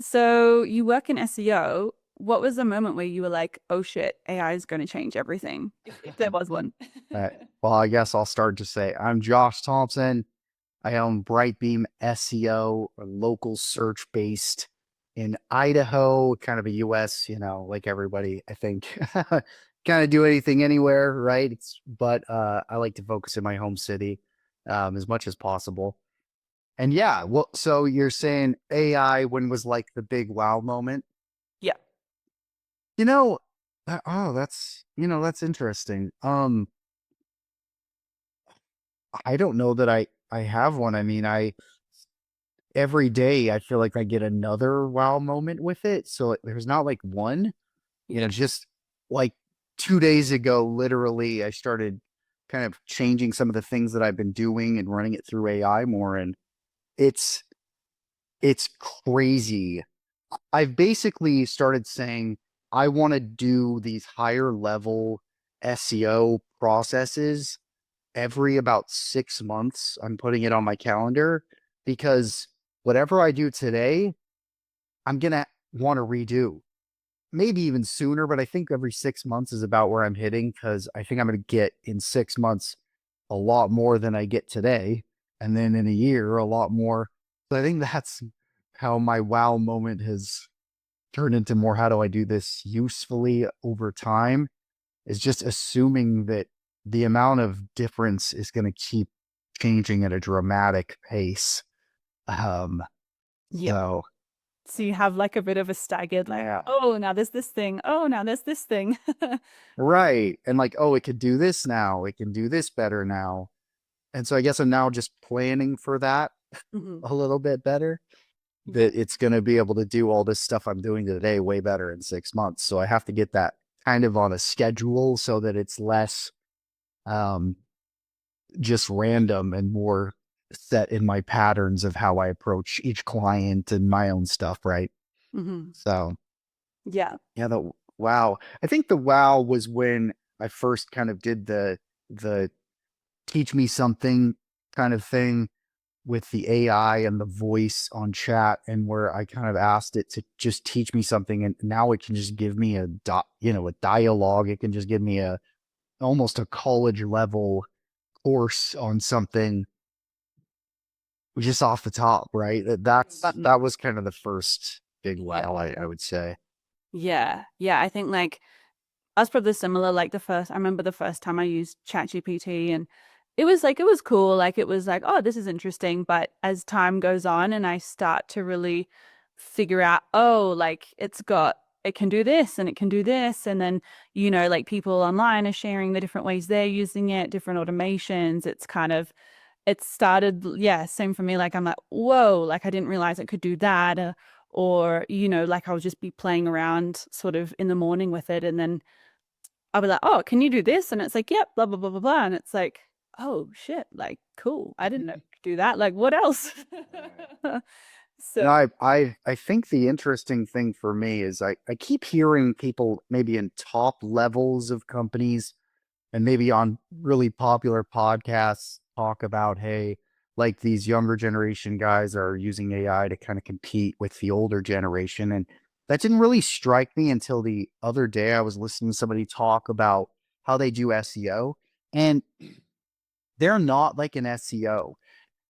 So you work in SEO. What was the moment where you were like, oh shit, AI is going to change everything? If there was one. Uh, well, I guess I'll start to say I'm Josh Thompson. I own Brightbeam SEO, a local search based in Idaho, kind of a US, like everybody, I think, kind of do anything anywhere, right? But I like to focus in my home city as much as possible. And yeah, well, so you're saying AI when was like the big wow moment? Yeah. You know, oh, that's interesting. I don't know that I have one. I mean, I every day I feel like I get another wow moment with it. So there's not like one, Yeah. just like 2 days ago, literally, I started kind of changing some of the things that I've been doing and running it through AI more. And it's it's crazy. I've basically started saying I want to do these higher level SEO processes every about 6 months. I'm putting it on my calendar because whatever I do today, I'm going to want to redo. Maybe even sooner, but I think every 6 months is about where I'm hitting because I think I'm going to get in 6 months a lot more than I get today. And then in a year, a lot more. So I think that's how my wow moment has turned into more how do I do this usefully over time is just assuming that the amount of difference is going to keep changing at a dramatic pace. Um, Yeah. so So you have like a bit of a staggered, like, yeah, oh, now there's this thing. Oh, now there's this thing. right. And like, oh, it could do this now. It can do this better now. And so I guess I'm now just planning for that Mhm. a little bit better. Yeah. That it's going to be able to do all this stuff I'm doing today way better in 6 months. So I have to get that kind of on a schedule so that it's less um, just random and more set in my patterns of how I approach each client and my own stuff, right? Hmm. So Yeah. yeah, the wow. I think the wow was when I first kind of did the teach me something kind of thing with the AI and the voice on chat and where I kind of asked it to just teach me something and now it can just give me a dialogue. It can just give me a almost a college level course on something just off the top, right? Button. That was kind of the first big Yeah. wow, I would say. Yeah. Yeah. I think like I was probably similar. Like I remember the first time I used ChatGPT and it was cool. Like it was like, oh, this is interesting. But as time goes on and I start to really figure out, oh, like it can do this and it can do this. And then, like people online are sharing the different ways they're using it, different automations. It started, yeah, same for me. Like I'm like, whoa, like I didn't realize it could do that. Or, like I'll just be playing around sort of in the morning with it. And then I'll be like, oh, can you do this? And it's like, yep, blah, blah, blah, blah, blah. And it's like, oh shit, like cool. I didn't know you could do that. Like, what else? Right. So, No, I think the interesting thing for me is I keep hearing people maybe in top levels of companies and maybe on really popular podcasts talk about, hey, like these younger generation guys are using AI to kind of compete with the older generation. And that didn't really strike me until the other day. I was listening to somebody talk about how they do SEO, and they're not like an SEO.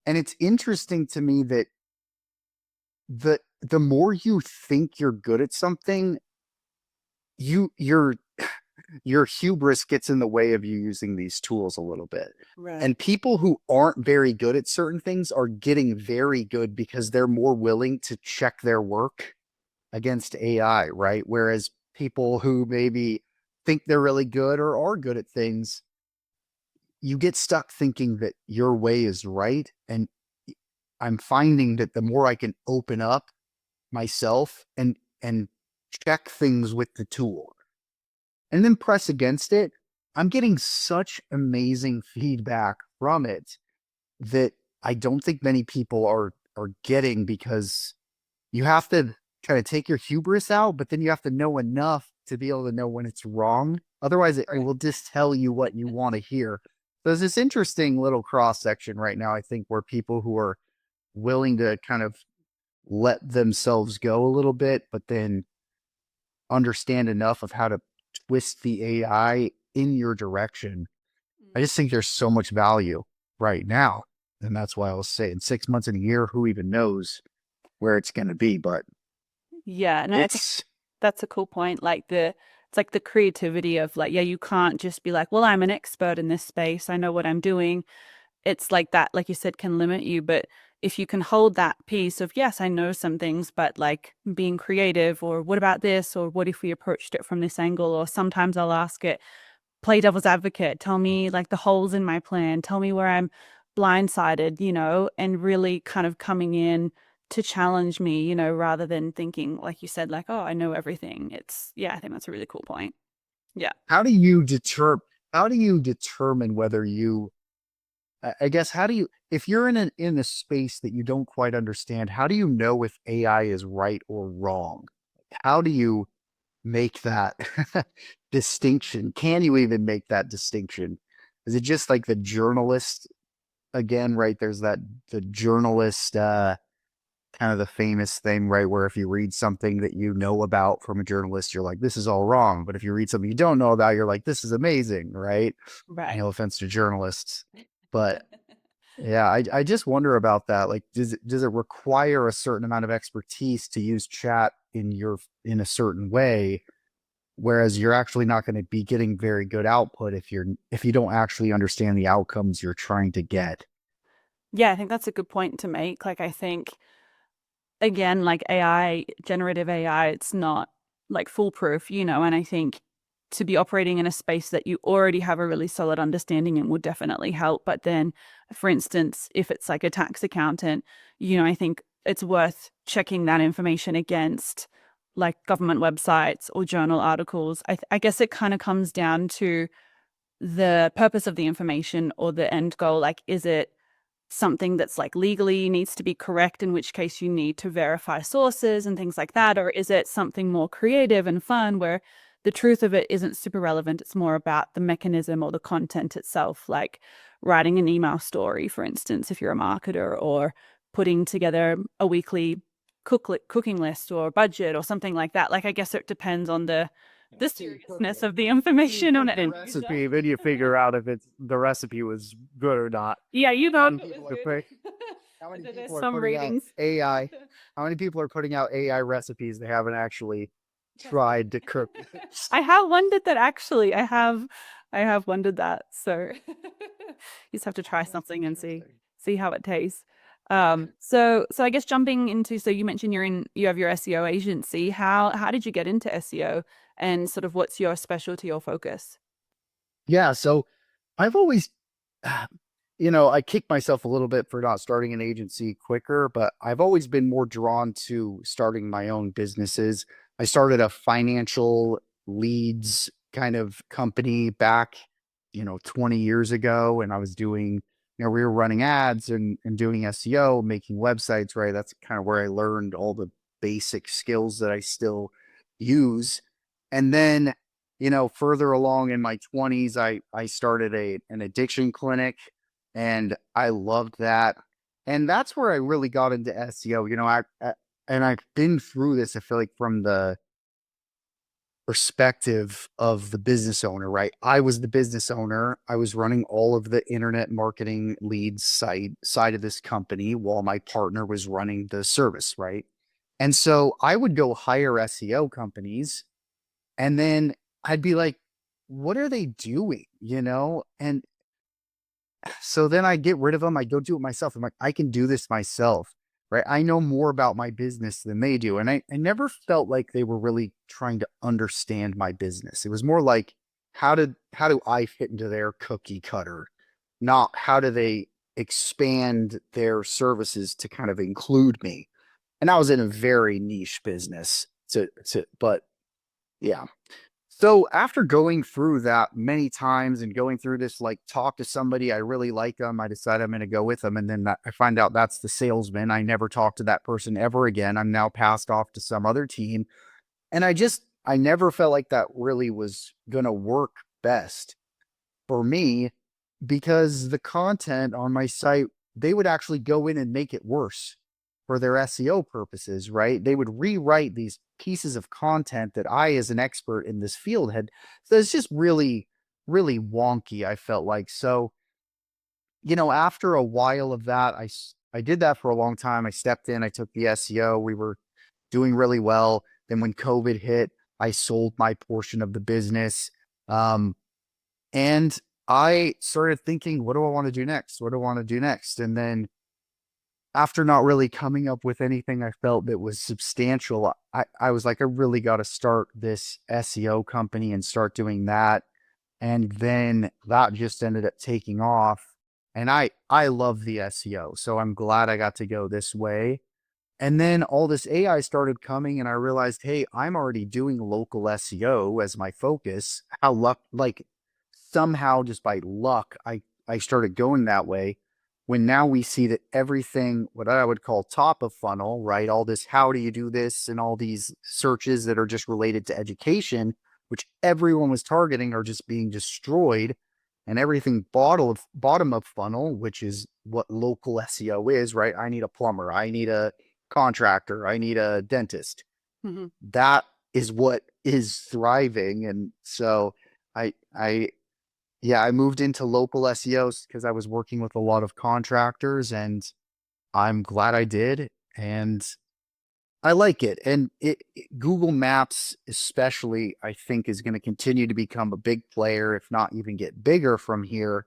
And it's interesting to me that the more you think you're good at something, your your hubris gets in the way of you using these tools a little bit. right. And people who aren't very good at certain things are getting very good because they're more willing to check their work against AI, right? Whereas people who maybe think they're really good or are good at things, you get stuck thinking that your way is right. And I'm finding that the more I can open up myself and check things with the tool and then press against it, I'm getting such amazing feedback from it that I don't think many people are getting because you have to kind of take your hubris out, but then you have to know enough to be able to know when it's wrong. Otherwise, it Right. will just tell you what you want to hear. There's this interesting little cross section right now, I think, where people who are willing to kind of let themselves go a little bit, but then understand enough of how to twist the AI in your direction. I just think there's so much value right now. And that's why I was saying 6 months in a year, who even knows where it's going to be, but Yeah, and I think it's that's a cool point. Like it's like the creativity of like, yeah, you can't just be like, well, I'm an expert in this space. I know what I'm doing. It's like that, like you said, can limit you. But if you can hold that piece of, yes, I know some things, but like being creative, or what about this, or what if we approached it from this angle, or sometimes I'll ask it, play devil's advocate, tell me like the holes in my plan, tell me where I'm blindsided, and really kind of coming in to challenge me, rather than thinking, like you said, like, oh, I know everything. Yeah, I think that's a really cool point. Yeah. how do you determine whether you I guess how do you if you're in a space that you don't quite understand, how do you know if AI is right or wrong? How do you make that distinction? Can you even make that distinction? Is it just like the journalist again, right? There's that the journalist kind of the famous thing, right? Where if you read something that you know about from a journalist, you're like, this is all wrong. But if you read something you don't know about, you're like, this is amazing, right? Right. No offense to journalists. But yeah, I just wonder about that. Like, does it require a certain amount of expertise to use chat in a certain way, whereas you're actually not going to be getting very good output if you don't actually understand the outcomes you're trying to get. Yeah, I think that's a good point to make. Like, I think again, like AI, generative AI, it's not like foolproof, and I think to be operating in a space that you already have a really solid understanding in would definitely help. But then, for instance, if it's like a tax accountant, I think it's worth checking that information against like government websites or journal articles. I guess it kind of comes down to the purpose of the information or the end goal. Like, is it something that's like legally needs to be correct, in which case you need to verify sources and things like that? Or is it something more creative and fun where the truth of it isn't super relevant? It's more about the mechanism or the content itself, like writing an email story, for instance, if you're a marketer, or putting together a weekly cooking list or budget or something like that. Like, I guess it depends on the So you cook seriousness it. of the So you information on cook an the end user. recipe, then you figure out if the recipe was good or not. Yeah, you How know many if it was people are good. putting how many There's people are some putting out ratings. AI? How many people are putting out AI recipes they haven't actually tried to cook this? I have wondered that actually. I have wondered that. So you just have to try That's something and see interesting. see how it tastes. So I guess jumping into, so you mentioned you have your SEO agency. How did you get into SEO, and sort of what's your specialty or focus? Yeah, so I've always I kick myself a little bit for not starting an agency quicker, but I've always been more drawn to starting my own businesses. I started a financial leads kind of company back, 20 years ago, and I was doing, we were running ads and doing SEO, making websites, right? That's kind of where I learned all the basic skills that I still use. And then, further along in my 20s, I started an addiction clinic, and I loved that. And that's where I really got into SEO. And I've been through this, I feel like, from the perspective of the business owner, right? I was the business owner. I was running all of the internet marketing leads side of this company while my partner was running the service, right? And so I would go hire SEO companies, and then I'd be like, what are they doing? And so then I get rid of them. I go do it myself. I'm like, I can do this myself, right? I know more about my business than they do. And I never felt like they were really trying to understand my business. It was more like, how do I fit into their cookie cutter? Not how do they expand their services to kind of include me. And I was in a very niche business but yeah. So after going through that many times and going through this, like, talk to somebody, I really like them, I decide I'm going to go with them. And then I find out that's the salesman. I never talk to that person ever again. I'm now passed off to some other team. And I never felt like that really was going to work best for me, because the content on my site, they would actually go in and make it worse. for their SEO purposes, right? They would rewrite these pieces of content that I, as an expert in this field, had. So it's just really, really wonky, I felt like. So, after a while of that, I did that for a long time. I stepped in, I took the SEO. We were doing really well. Then when COVID hit, I sold my portion of the business. Um, and I started thinking, what do I want to do next? What do I want to do next? And then after not really coming up with anything I felt that was substantial, I was like, I really got to start this SEO company and start doing that. And then that just ended up taking off. And I love the SEO. So I'm glad I got to go this way. And then all this AI started coming, and I realized, hey, I'm already doing local SEO as my focus. Like somehow just by luck, I started going that way. When now we see that everything, what I would call top of funnel, right? All this, how do you do this? And all these searches that are just related to education, which everyone was targeting, are just being destroyed. And everything bottom of funnel, which is what local SEO is, right? I need a plumber. I need a contractor. I need a dentist. Hmm. That is what is thriving. And so I yeah, I moved into local SEOs because I was working with a lot of contractors, and I'm glad I did. And I like it. And Google Maps, especially, I think is going to continue to become a big player, if not even get bigger from here,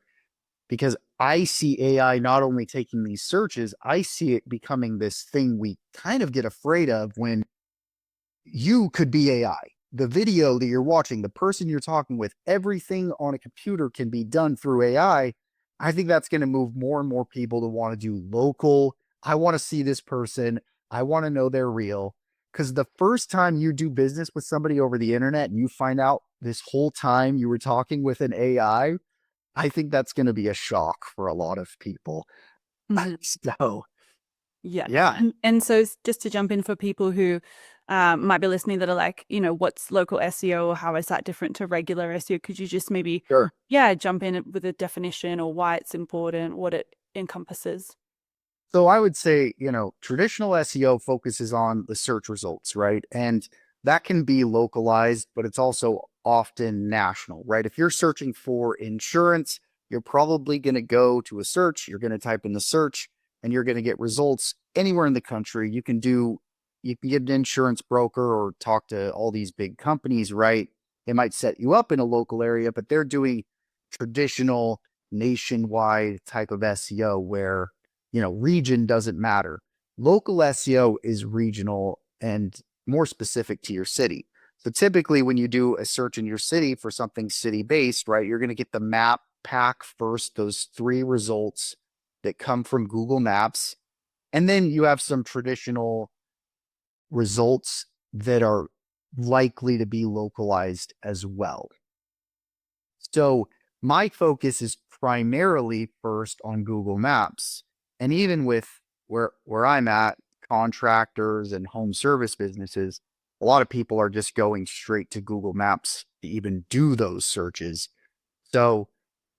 because I see AI not only taking these searches, I see it becoming this thing we kind of get afraid of when you could be AI. The video that you're watching, the person you're talking with, everything on a computer can be done through AI. I think that's going to move more and more people to want to do local. I want to see this person. I want to know they're real. Because the first time you do business with somebody over the internet and you find out this whole time you were talking with an I think that's going to be a shock for a lot of people. Hmm. So, Yeah. yeah, And so just to jump in for people who might be listening that are like, what's local SEO or how is that different to regular SEO? Could you just maybe, sure. yeah, jump in with a definition or why it's important, what it encompasses? So I would say, traditional SEO focuses on the search results, right? And that can be localized, but it's also often national, right? If you're searching for insurance, you're probably going to go to a search, you're going to type in the search, and you're going to get results anywhere in the country. You can get an insurance broker or talk to all these big companies, right? They might set you up in a local area, but they're doing traditional nationwide type of SEO where region doesn't matter. Local SEO is regional and more specific to your city. So typically when you do a search in your city for something city based, right, you're going to get the map pack first, those three results that come from Google Maps. And then you have some traditional results that are likely to be localized as well. So my focus is primarily first on Google Maps. And even with where I'm at, contractors and home service businesses, a lot of people are just going straight to Google Maps to even do those searches. So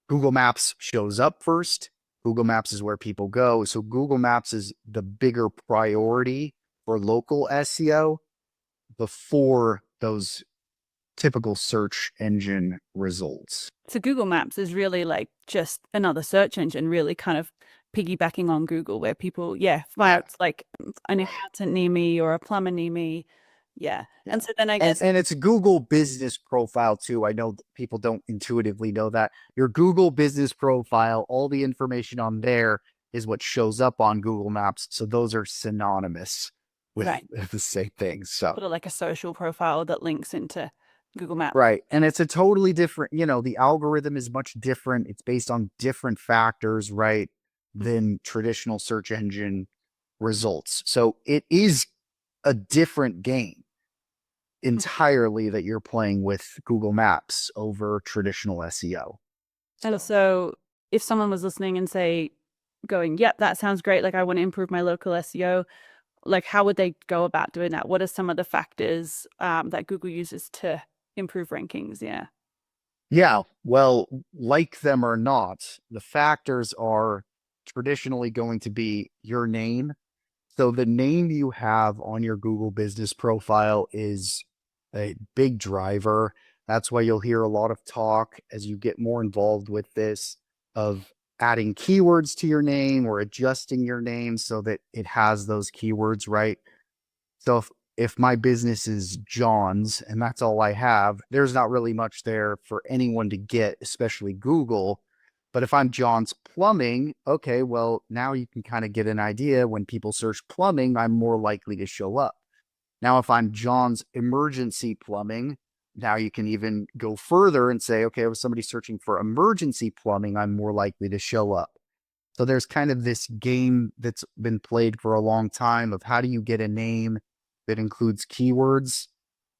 Google Maps shows up first. Google Maps is where people go. So Google Maps is the bigger priority for local SEO before those typical search engine results. So Google Maps is really like just another search engine, really kind of piggybacking on Google, where people, yeah, find like an accountant near me or a plumber near me. Yeah. Yeah. And so then I And guess, and it's Google business profile too. I know people don't intuitively know that. Your Google business profile, all the information on there is what shows up on Google Maps. So those are synonymous with right, the same thing. So, sort of like a social profile that links into Google Maps. right. And it's a totally different, the algorithm is much different. It's based on different factors, right, than traditional search engine results. So it is a different game entirely that you're playing with Google Maps over traditional SEO. And So, so if someone was listening and say, going, yep, that sounds great. Like I want to improve my local SEO. Like how would they go about doing that? What are some of the factors that Google uses to improve rankings? Yeah. yeah, well, like them or not, the factors are traditionally going to be your name. So the name you have on your Google business profile is a big driver. That's why you'll hear a lot of talk as you get more involved with this of adding keywords to your name or adjusting your name so that it has those keywords, right? So if my business is John's and that's all I have, there's not really much there for anyone to get, especially Google. But if I'm John's Plumbing, okay, well, now you can kind of get an idea when people search plumbing, I'm more likely to show up. Now, if I'm John's Emergency Plumbing, now you can even go further and say, okay, if somebody's searching for emergency plumbing, I'm more likely to show up. So there's kind of this game that's been played for a long time of how do you get a name that includes keywords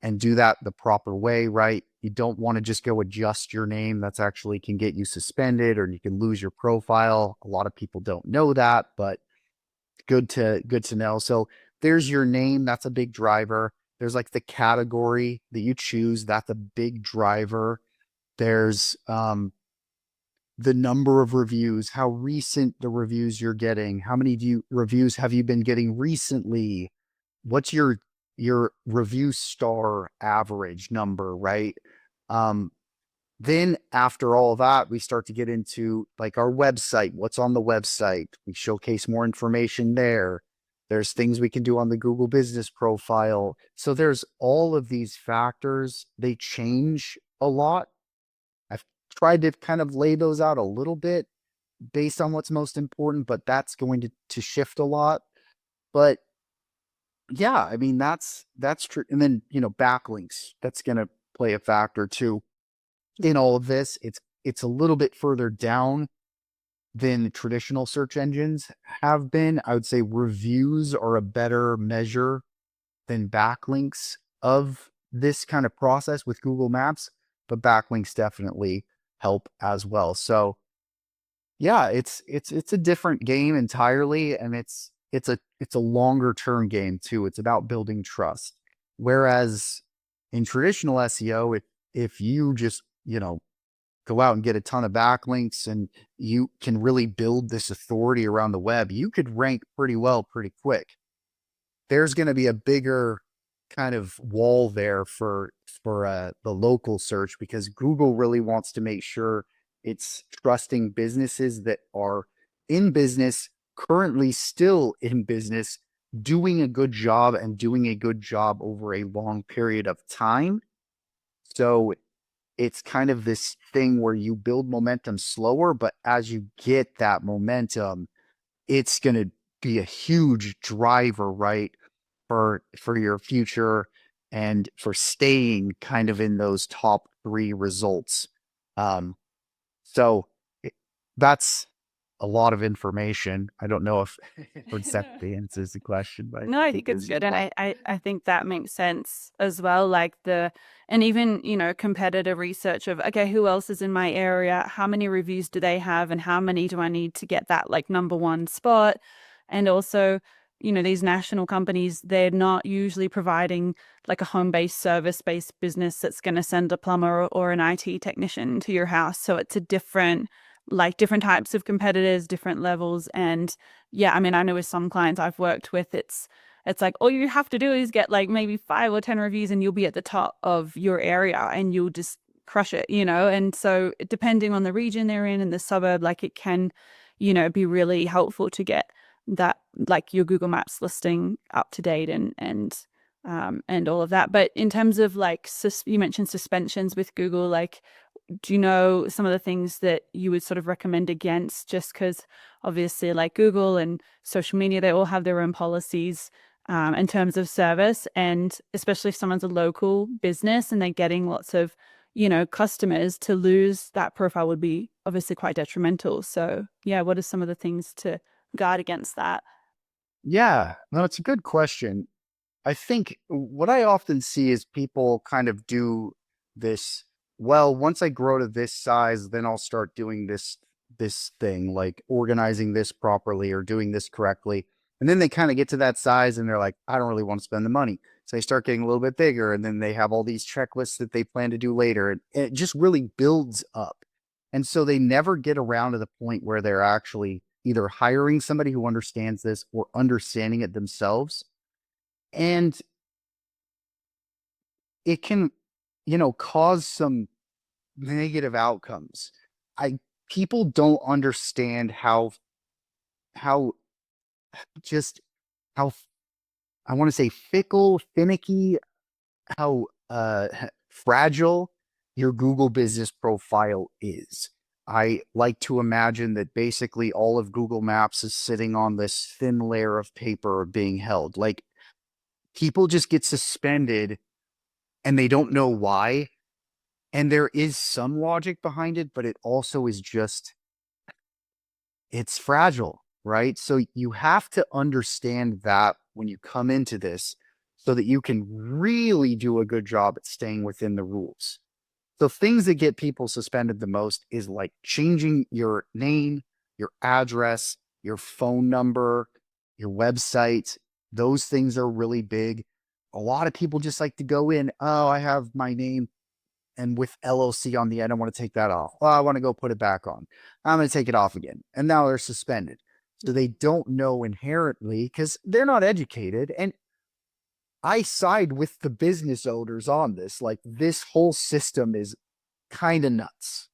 and do that the proper way, right? You don't want to just go adjust your name. That's actually can get you suspended or you can lose your profile. A lot of people don't know that, but good to know. So there's your name. That's a big driver. There's like the category that you choose. That's a big driver. There's the number of reviews, how recent the reviews you're getting, how many reviews have you been getting recently? What's your review star average number, right? Um, then after all that, we start to get into like our website. What's on the website? We showcase more information there. There's things we can do on the Google business profile. So there's all of these factors. They change a lot. I've tried to kind of lay those out a little bit based on what's most important, but that's going to shift a lot. But yeah, I mean that's true. And then backlinks, that's going to play a factor too in all of this. It's a little bit further down than traditional search engines have been. I would say reviews are a better measure than backlinks of this kind of process with Google Maps, but backlinks definitely help as well. So yeah, it's a different game entirely, and it's a longer term game too. It's about building trust. Whereas in traditional SEO, if you just go out and get a ton of backlinks and you can really build this authority around the web, you could rank pretty well pretty quick. There's going to be a bigger kind of wall there for the local search because Google really wants to make sure it's trusting businesses that are in business, currently still in business, doing a good job and doing a good job over a long period of time. So it's kind of this thing where you build momentum slower, but as you get that momentum, it's going to be a huge driver, right? For your future and for staying kind of in those top three results. Um, so that's a lot of information. I don't know if exactly answers the question, but I No, I think think it's there's a good. And lot. I think that makes sense as well. Like and even, competitor research of, okay, who else is in my area? How many reviews do they have? And how many do I need to get that like number one spot? And also, these national companies, they're not usually providing like a home-based service-based business that's going to send a plumber or an IT technician to your house. So it's a different types of competitors, different levels. And yeah, I mean, I know with some clients I've worked with, it's like all you have to do is get like maybe 5 or 10 reviews and you'll be at the top of your area and you'll just crush it. And so depending on the region they're in and the suburb, like it can, be really helpful to get that like your Google Maps listing up to date and all of that. But in terms of like you mentioned suspensions with Google, like do you know some of the things that you would sort of recommend against? Just because obviously, like Google and social media, they all have their own policies in terms of service. And especially if someone's a local business and they're getting lots of, customers, to lose that profile would be obviously quite detrimental. So, yeah, what are some of the things to guard against that? Yeah, no, it's a good question. I think what I often see is people kind of do this, well, once I grow to this size, then I'll start doing this thing, like organizing this properly or doing this correctly. And then they kind of get to that size and they're like, I don't really want to spend the money. So they start getting a little bit bigger and then they have all these checklists that they plan to do later. And it just really builds up. And so they never get around to the point where they're actually either hiring somebody who understands this or understanding it themselves. And it can, cause some negative outcomes. I People don't understand how just how I want to say fickle, finicky, how fragile your Google business profile is. I like to imagine that basically all of Google Maps is sitting on this thin layer of paper being held. Like people just get suspended and they don't know why. And there is some logic behind it, but it also is just, it's fragile, right? So you have to understand that when you come into this so that you can really do a good job at staying within the rules. So things that get people suspended the most is like changing your name, your address, your phone number, your website. Those things are really big. A lot of people just like to go in, oh, I have my name and with LLC on the end, I want to take that off. Well, I want to go put it back on. I'm going to take it off again. And now they're suspended. So they don't know inherently because they're not educated. And I side with the business owners on this. Like this whole system is kind of nuts.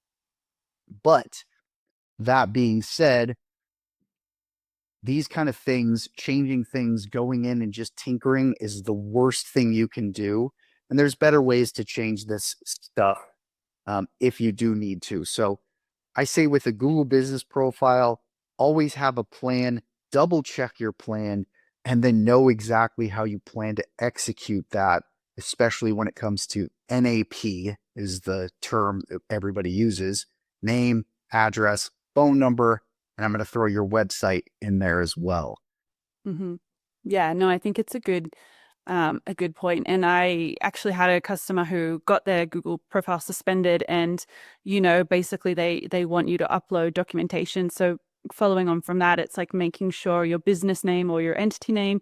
But that being said, these kind of things, changing things, going in and just tinkering is the worst thing you can do. And there's better ways to change this stuff if you do need to. So I say with a Google business profile, always have a plan, double check your plan, and then know exactly how you plan to execute that, especially when it comes to NAP is the term that everybody uses, name, address, phone number, and I'm going to throw your website in there as well. Mm-hmm. Yeah, no, I think it's a good point. And I actually had a customer who got their Google profile suspended, and basically they want you to upload documentation. So following on from that, it's like making sure your business name or your entity name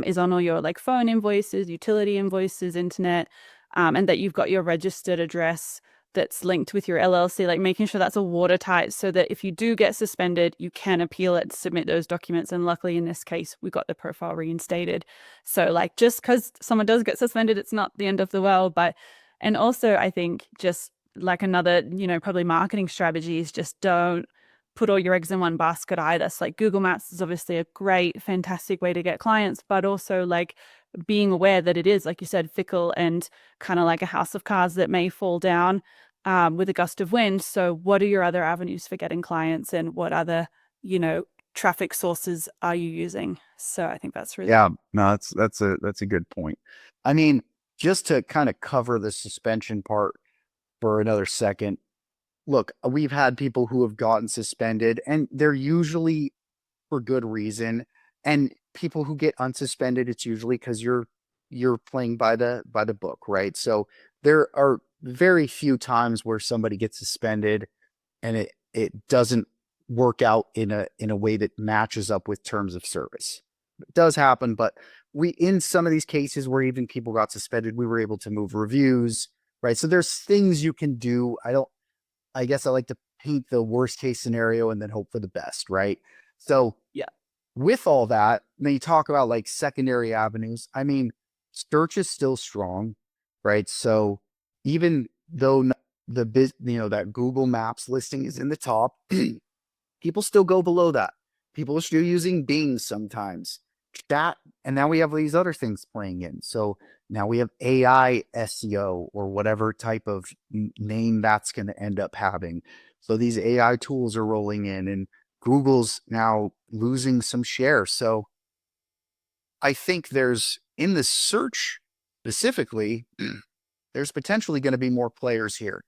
is on all your like phone invoices, utility invoices, internet, and that you've got your registered address that's linked with your LLC, like making sure that's all watertight so that if you do get suspended, you can appeal it, submit those documents. And luckily in this case, we got the profile reinstated. So like just because someone does get suspended, it's not the end of the world. But and also I think just like another, probably marketing strategy is just don't put all your eggs in one basket either. So like Google Maps is obviously a great, fantastic way to get clients, but also like being aware that it is, like you said, fickle and kind of like a house of cards that may fall down with a gust of wind. So what are your other avenues for getting clients, and what other, traffic sources are you using? So I think that's really Yeah, no, that's a good point. I mean, just to kind of cover the suspension part for another second, look, we've had people who have gotten suspended and they're usually for good reason. And people who get unsuspended, it's usually because you're playing by the book, right? So there are very few times where somebody gets suspended and it doesn't work out in a way that matches up with terms of service. It does happen, but we in some of these cases where even people got suspended, we were able to move reviews, right? So there's things you can do. I guess I like to paint the worst case scenario and then hope for the best, right? So yeah. with all that, then you talk about like secondary avenues. I mean, search is still strong, right? So even though that Google Maps listing is in the top, people still go below that. People are still using Bing sometimes. That, and now we have these other things playing in. So now we have AI SEO or whatever type of name that's going to end up having. So these AI tools are rolling in, and Google's now losing some share. So I think there's in the search specifically, there's potentially going to be more players here,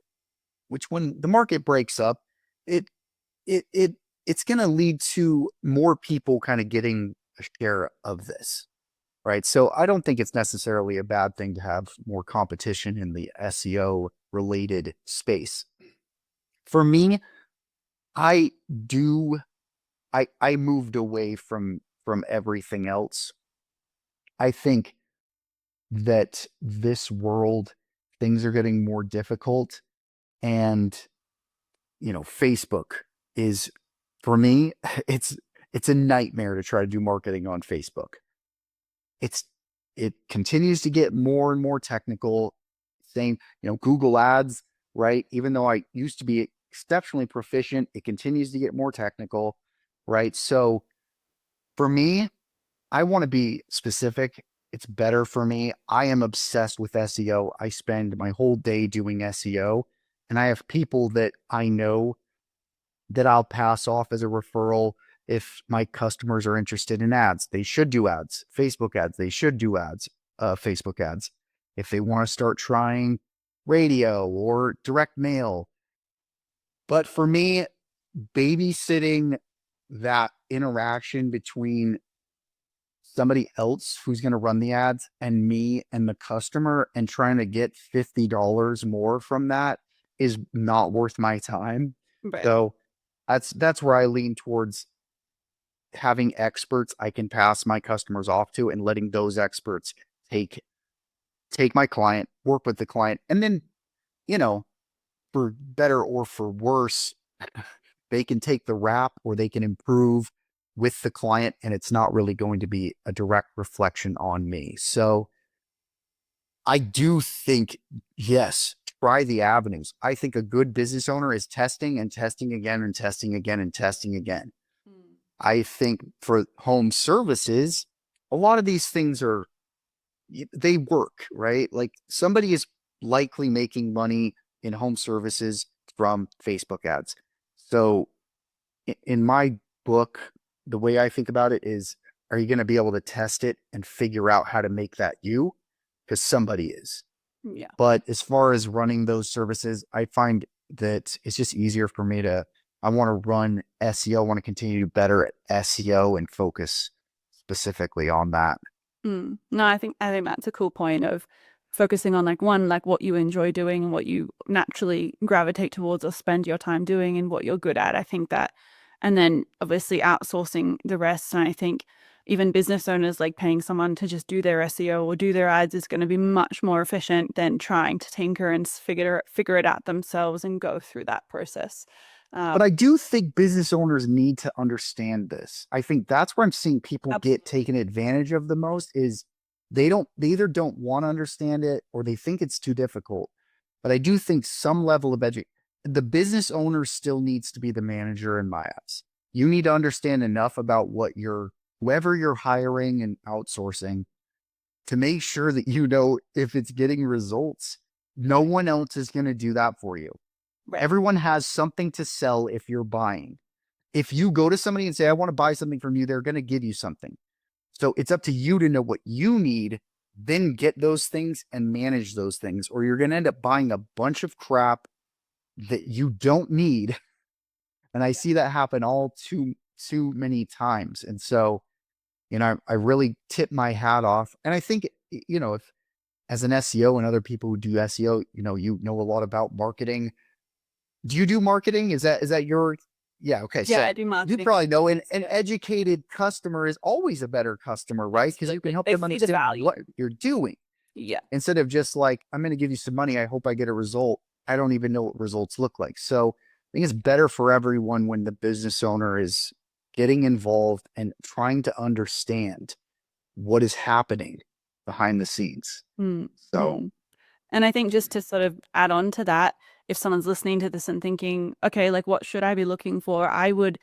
which when the market breaks up, it it it it's going to lead to more people kind of getting a share of this, right? So I don't think it's necessarily a bad thing to have more competition in the SEO related space. For me, I do I moved away from everything else. I think that this world things are getting more difficult, and Facebook is For me, it's a nightmare to try to do marketing on Facebook. It's it continues to get more and more technical. Same, Google Ads, right? Even though I used to be exceptionally proficient, it continues to get more technical, right? So for me, I want to be specific. It's better for me. I am obsessed with SEO. I spend my whole day doing SEO, and I have people that I know that I'll pass off as a referral if my customers are interested in ads. They should do ads, Facebook ads. They should do ads, Facebook ads. If they want to start trying radio or direct mail. But for me, babysitting that interaction between somebody else who's going to run the ads and me and the customer and trying to get $50 more from that is not worth my time. Right. So that's where I lean towards having experts I can pass my customers off to and letting those experts take my client, work with the client, and then, you know, for better or for worse, they can take the rap or they can improve with the client, and it's not really going to be a direct reflection on me. So I do think, yes, try the avenues. I think a good business owner is testing and testing again and testing again and testing again. Mm. I think for home services, a lot of these things they work, right? Like somebody is likely making money in home services from Facebook ads. So in my book, the way I think about it is, are you going to be able to test it and figure out how to make that you? Because somebody is. Yeah. But as far as running those services, I find that it's just easier for me I want to run SEO, I want to continue to do better at SEO and focus specifically on that. Mm. No, I think that's a cool point of focusing on like one, like what you enjoy doing and what you naturally gravitate towards or spend your time doing and what you're good at. I think that, and then obviously outsourcing the rest. And I think even business owners like paying someone to just do their SEO or do their ads is going to be much more efficient than trying to tinker and figure it out themselves and go through that process. But Um, I do think business owners need to understand this. I think that's where I'm seeing people get Absolutely. taken advantage of the most is they either don't want to understand it or they think it's too difficult. But I do think some level of the business owner still needs to be the manager in my eyes. You need to understand enough about whoever you're hiring and outsourcing to make sure that you know if it's getting results. No Right. one else is going to do that for you. Right. Everyone has something to sell if you're buying. If you go to somebody and say, I want to buy something from you, they're going to give you something. So it's up to you to know what you need, then get those things and manage those things, or you're going to end up buying a bunch of crap that you don't need. And I see that happen all too many times. And so, I really tip my hat off. And I think, if as an SEO and other people who do SEO, you know a lot about marketing. Do you do marketing? Is that your yeah, okay. Yeah, So I do you marketing. probably know an educated customer is always a better customer, right? Because you can Absolutely. help They them see the understand value. what you're doing Yeah. instead of just like, I'm going to give you some money. I hope I get a result. I don't even know what results look like. So I think it's better for everyone when the business owner is getting involved and trying to understand what is happening behind the scenes. So Mm-hmm. And I think just to sort of add on to that, if someone's listening to this and thinking, okay, like what should I be looking for? I would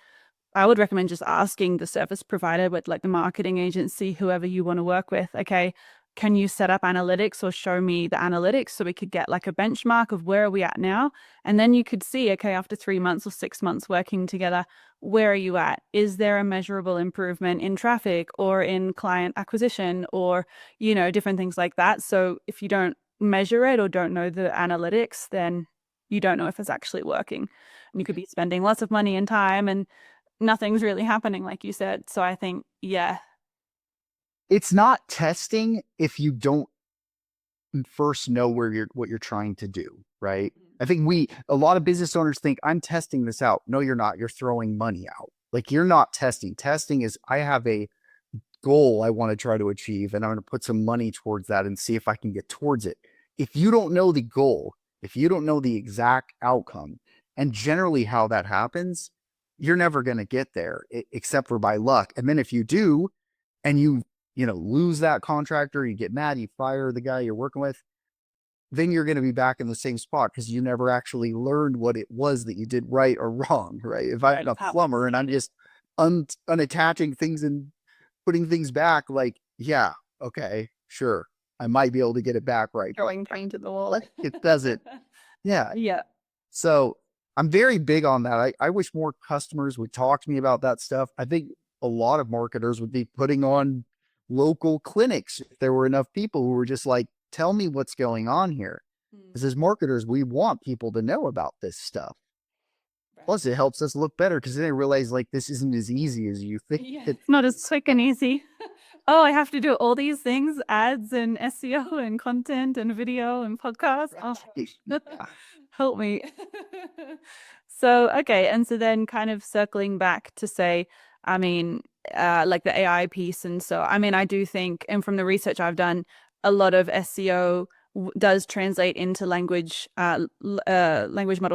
recommend just asking the service provider, with like the marketing agency, whoever you want to work with, okay, can you set up analytics or show me the analytics so we could get like a benchmark of where are we at now? And then you could see, okay, after 3 months or 6 months working together, where are you at? Is there a measurable improvement in traffic or in client acquisition or, different things like that? So if you don't measure it or don't know the analytics, then you don't know if it's actually working. And you could be spending lots of money and time and nothing's really happening, like you said. So I think, yeah, it's not testing if you don't first know what you're trying to do, right? I think a lot of business owners think I'm testing this out. No, you're not. You're throwing money out. Like you're not testing. Testing is I have a goal I want to try to achieve and I'm going to put some money towards that and see if I can get towards it. If you don't know the goal, if you don't know the exact outcome and generally how that happens, you're never going to get there except for by luck. And then if you do, and you lose that contractor, you get mad, you fire the guy you're working with, then you're going to be back in the same spot because you never actually learned what it was that you did right or wrong, right? If I'm Right. a How plumber and I'm just unattaching things and putting things back, like, yeah, okay, sure, I might be able to get it back right, but throwing paint at the wall. it doesn't. Yeah. Yeah. So I'm very big on that. I wish more customers would talk to me about that stuff. I think a lot of marketers would be putting on local clinics if there were enough people who were just like, tell me what's going on here. Mm. Because as marketers, we want people to know about this stuff. Right. Plus, it helps us look better because then they realize like this isn't as easy as you think. Yeah. It's not as quick and easy. Oh, I have to do all these things, ads and SEO and content and video and podcasts. Oh, Yeah. help me. So, okay. And so then kind of circling back to say, I mean, like the AI piece. And so, I mean, I do think, and from the research I've done, a lot of SEO does translate into language models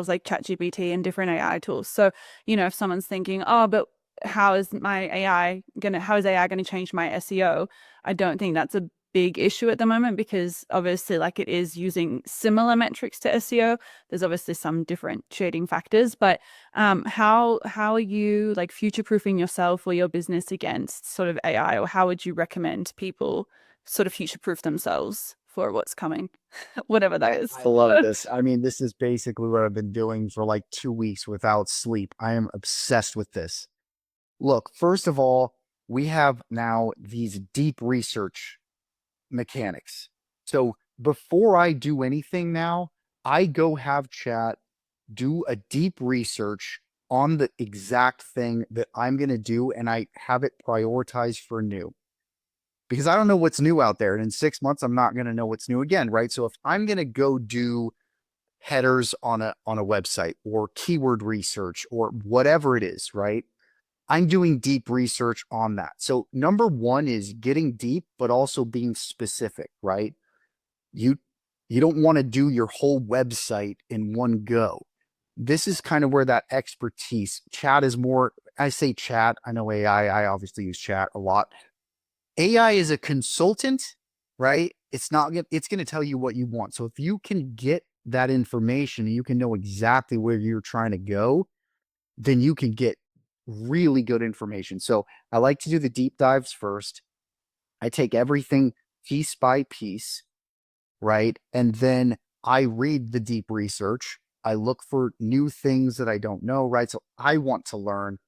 like ChatGPT and different AI tools. So, if someone's thinking, oh, but how is AI gonna change my SEO? I don't think that's a big issue at the moment because obviously like it is using similar metrics to SEO. There's obviously some differentiating factors, but how are you like future-proofing yourself or your business against sort of AI, or how would you recommend people sort of future-proof themselves for what's coming, whatever that is? I love this. I mean, this is basically what I've been doing for like 2 weeks without sleep. I am obsessed with this. Look, first of all, we have now these deep research mechanics. So before I do anything now, I go have chat, do a deep research on the exact thing that I'm going to do, and I have it prioritized for new because I don't know what's new out there. And in 6 months, I'm not going to know what's new again, right? So if I'm going to go do headers on a website or keyword research or whatever it is, right? I'm doing deep research on that. So number one is getting deep, but also being specific, right? You you don't want to do your whole website in one go. This is kind of where that expertise, chat is more, I say chat, I know AI, I obviously use chat a lot. AI is a consultant, right? It's going to tell you what you want. So if you can get that information, you can know exactly where you're trying to go, then you can get really good information. So I like to do the deep dives first. I take everything piece by piece, right? And then I read the deep research. I look for new things that I don't know, right? So I want to learn,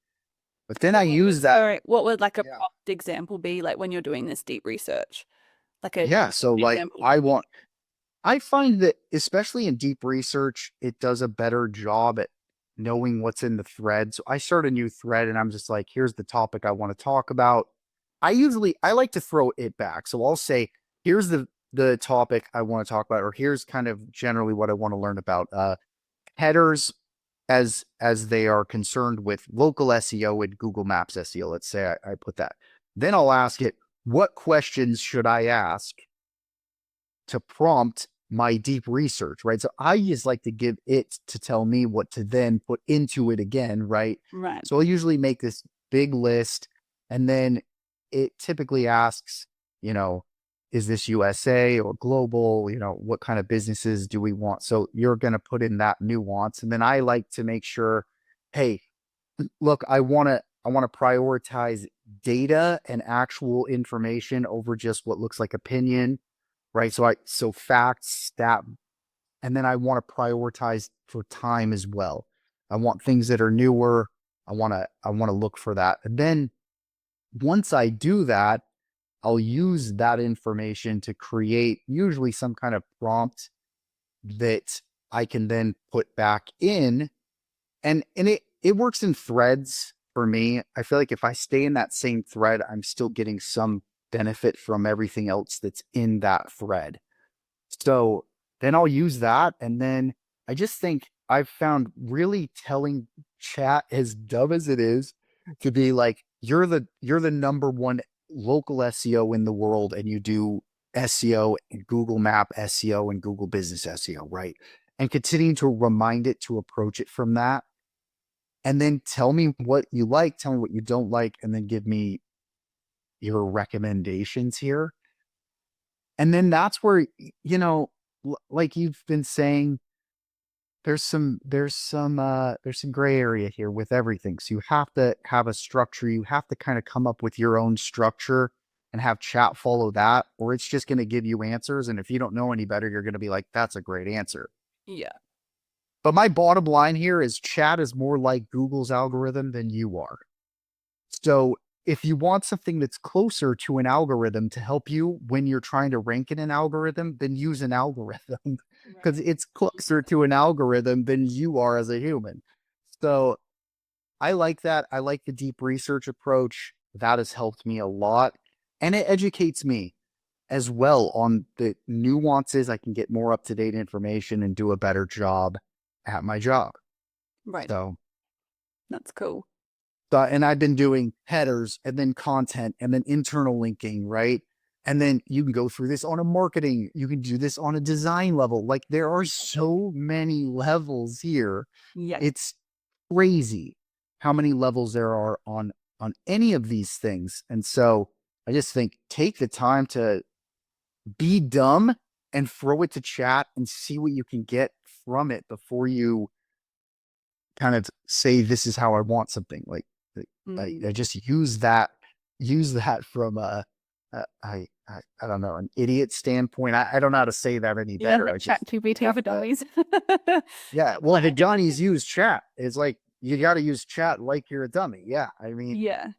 but then So I use that. what would like a Yeah. prompt example be like when you're doing this deep research? Like a Yeah. So like example. I find that especially in deep research, it does a better job at knowing what's in the thread. So I start a new thread and I'm just like, here's the topic I want to talk about. I like to throw it back. So I'll say, here's the topic I want to talk about, or here's kind of generally what I want to learn about. Headers as they are concerned with local SEO and Google Maps SEO. Let's say I put that. Then I'll ask it, what questions should I ask to prompt my deep research, right? So I just like to give it to tell me what to then put into it again, right? Right. So I'll usually make this big list and then it typically asks, you know, is this USA or global? You know, what kind of businesses do we want? So you're going to put in that nuance. And then I like to make sure, hey, look, I want to prioritize data and actual information over just what looks like opinion, right? So facts, stat, and then I want to prioritize for time as well. I want things that are newer. I want to look for that. And then once I do that, I'll use that information to create usually some kind of prompt that I can then put back in. And it works in threads for me. I feel like if I stay in that same thread, I'm still getting some benefit from everything else that's in that thread. So then I'll use that. And then I just think I've found really telling chat, as dumb as it is, to be like, you're the number one local SEO in the world, and you do SEO and Google Map SEO and Google Business SEO, right? And continuing to remind it to approach it from that. and then tell me what you like, tell me what you don't like, and then give me your recommendations here. And then that's where, like you've been saying, there's some gray area here with everything. So you have to have a structure. You have to kind of come up with your own structure and have chat follow that, or it's just going to give you answers. And if you don't know any better, you're going to be like, that's a great answer. Yeah. But my bottom line here is chat is more like Google's algorithm than you are. So if you want something that's closer to an algorithm to help you when you're trying to rank in an algorithm, then use an algorithm because Right. it's closer to an algorithm than you are as a human. So I like that. I like the deep research approach. That has helped me a lot. And it educates me as well on the nuances. I can get more up to date information and do a better job at my job. Right. So That's cool. and I've been doing headers and then content and then internal linking, right? And then you can go through this on a marketing, you can do this on a design level. Like there are so many levels here. Yeah. It's crazy how many levels there are on any of these things. And so I just think take the time to be dumb and throw it to chat and see what you can get from it before you kind of say this is how I want something. Like Mm. I just use that from I don't know, an idiot standpoint. I don't know how to say that any Yeah, better. like I just ChatGPT have for to, dummies. yeah. Well, the Johnny's use chat. It's like you got to use chat like you're a dummy. Yeah, I mean, Yeah.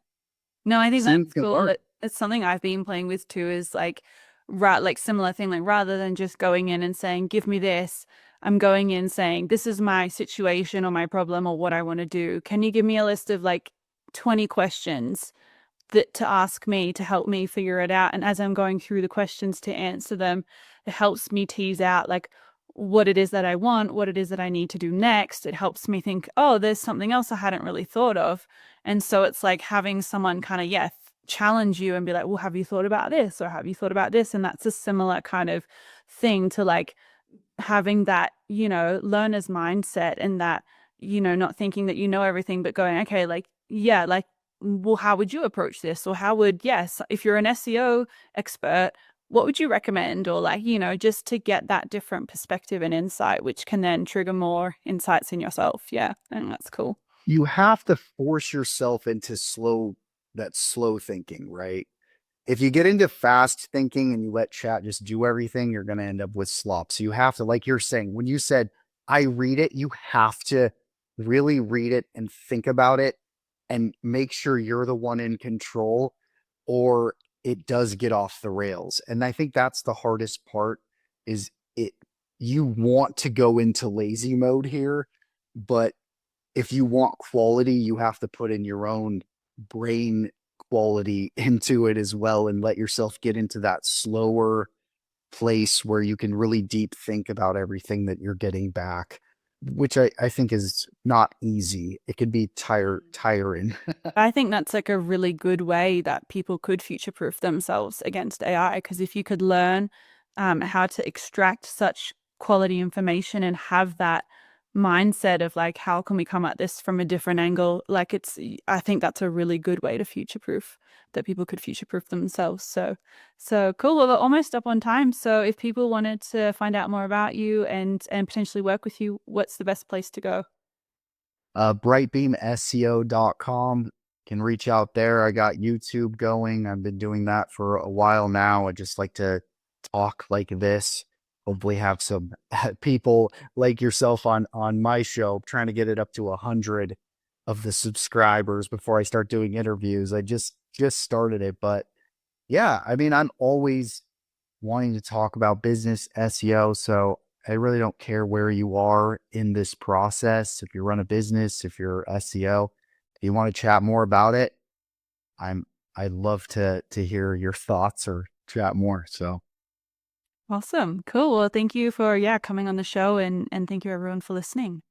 No, I think soon that's you can cool. learn. It's something I've been playing with too, is like like similar thing, like rather than just going in and saying, give me this, I'm going in saying, this is my situation or my problem or what I want to do. Can you give me a list of like 20 questions that to ask me to help me figure it out? And as I'm going through the questions to answer them, it helps me tease out like what it is that I want, what it is that I need to do next. It helps me think, oh, there's something else I hadn't really thought of. And so it's like having someone kind of, yeah, challenge you and be like, well, have you thought about this? Or have you thought about this? And that's a similar kind of thing to like having that, learner's mindset, and that, not thinking that you know everything, but going, okay, like, yeah, like, well, how would you approach this? Or how would, yes, if you're an SEO expert, what would you recommend? Or like, just to get that different perspective and insight, which can then trigger more insights in yourself. Yeah, I think that's cool. You have to force yourself into slow thinking, right? If you get into fast thinking and you let chat just do everything, you're going to end up with slop. So you have to, like you're saying, when you said, I read it, you have to really read it and think about it and make sure you're the one in control, or it does get off the rails. And I think that's the hardest part is it, you want to go into lazy mode here, but if you want quality, you have to put in your own brain quality into it as well and let yourself get into that slower place where you can really deep think about everything that you're getting back, which I think is not easy. It can be tiring. I think that's like a really good way that people could future-proof themselves against AI. Because if you could learn how to extract such quality information and have that mindset of like, how can we come at this from a different angle? Like I think that's a really good way to future-proof, that people could future-proof themselves. So cool. Well, we're almost up on time. So if people wanted to find out more about you and potentially work with you, what's the best place to go? Brightbeamseo.com can reach out there. I got YouTube going. I've been doing that for a while now. I just like to talk like this. Hopefully have some people like yourself on my show, trying to get it up to 100 of the subscribers before I start doing interviews. I just started it, but yeah, I mean, I'm always wanting to talk about business SEO. So I really don't care where you are in this process. If you run a business, if you're SEO, if you want to chat more about it, I'm I'd love to hear your thoughts or chat more. So Awesome. Cool. Well, thank you for, yeah, coming on the show, and thank you everyone for listening.